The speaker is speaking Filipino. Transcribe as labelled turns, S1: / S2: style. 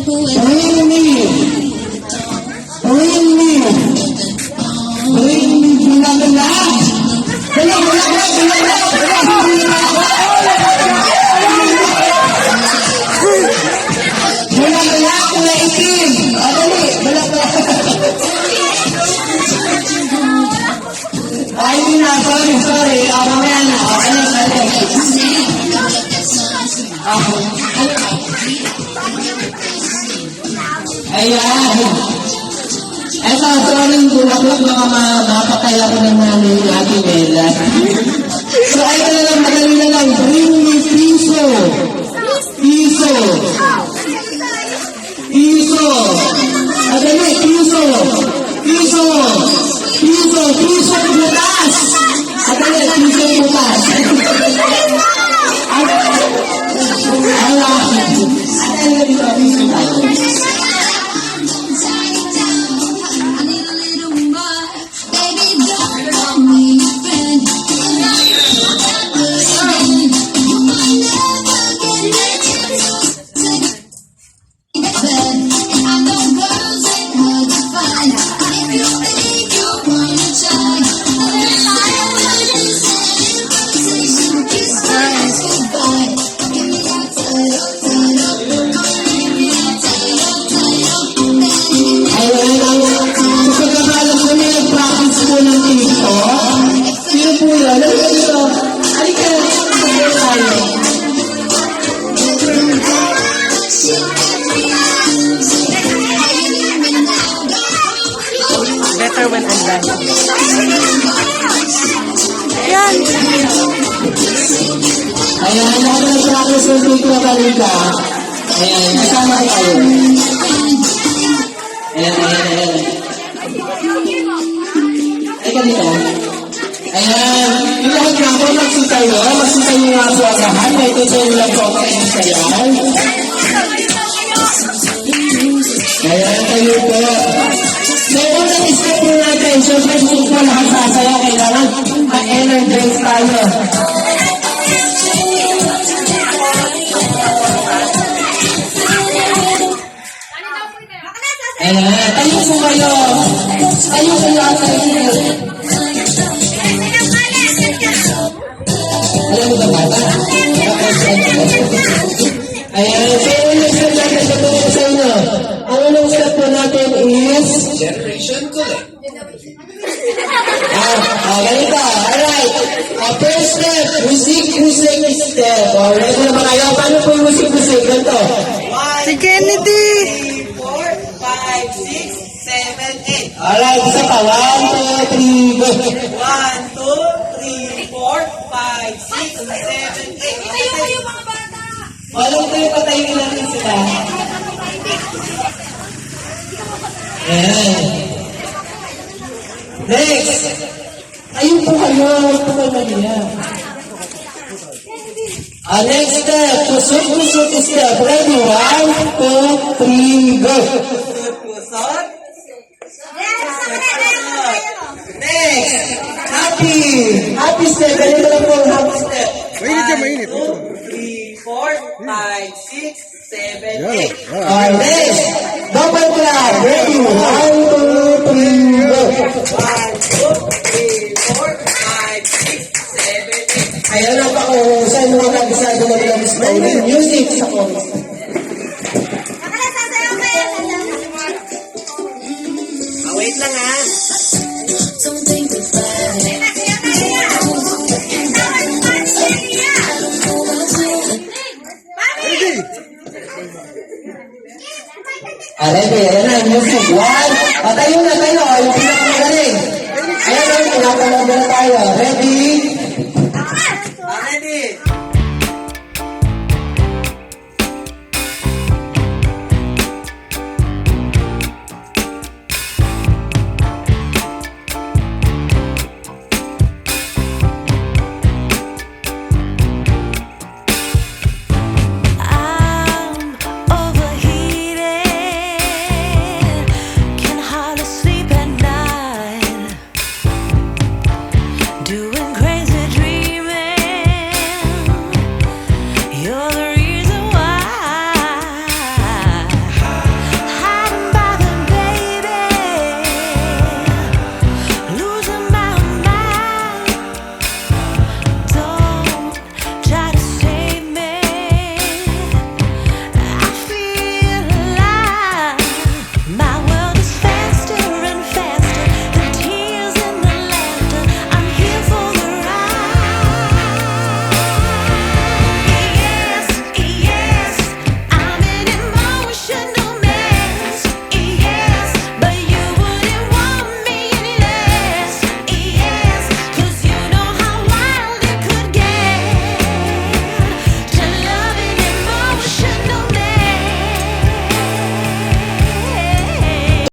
S1: Bring me. Bring me. Bring me. Bula-bula. Bula-bula. Bula-bula. Kulay itim. Dali. Bula-bula. Ay, hindi na. Sorry. Mamaya na. Ayan. Eto, throwing bulaklak, baka mapatay ako ng nanay ni Ate Bella. So, ay na lang, madali na lang. Bring me piso. Piso. Piso. Madali, piso. Piso. Piso. Piso butas. Madali, piso butas.
S2: Better when I'm done. Ayan.
S1: Ayan, ako na practice yung picture kanina. Ayan, kasama ko kayo. Ayan. Ay, kanina. Ayan, yung lahat nga po, magsitay nyo. Magsitay nyo nga po agahan. May ito yung lang po ako kayo sayan. Ayan, kayo po. So, unang step po natin, siyempre kung po lahat sasaya, kailangan ma-energize tayo. Ayan, tayo po kayo. Tayo kayo at tayo. Alam mo ba bata? Ayan, so unang step natin, sabihin ko sa inyo. Ang unang step po natin is
S3: Generation Collect.
S1: Ganito. Alright. First step, music step. Ready na ba kayo? Paano po yung music? Ganito.
S2: Si Kennedy.
S3: 4, 5, 6, 7, 8.
S1: Alright, isa pa. 1, 2, 3, go.
S3: 1, 2, 3, 4, 5, 6, 7, 8.
S4: Kayo mga bata!
S1: Walang kayo patayin natin sila. Ayan. Next. Ayun po kayo. Huwag po kayo maniya. Next step. Pusot step. Ready? 1, 2, 3, go.
S3: Pusot.
S1: Next. Happy step. Ganito lang po ang happy step.
S2: Mainit.
S3: 2, 3, 4, 5, 6, 7, 8.
S1: Next. Double clap. Ready? 1, 2, 3, go.
S3: 1, 2, 3, 4, 5, 6, 7, 8.
S1: Ayan na pa kung saan mga nag-isado na bilang stolen music sa chorus.
S3: Wait lang ha.
S1: Ready? Ayan na, music. 1. Tayo na. Yung pinakamagaling. Ayan na, pinapanood na tayo. Ready?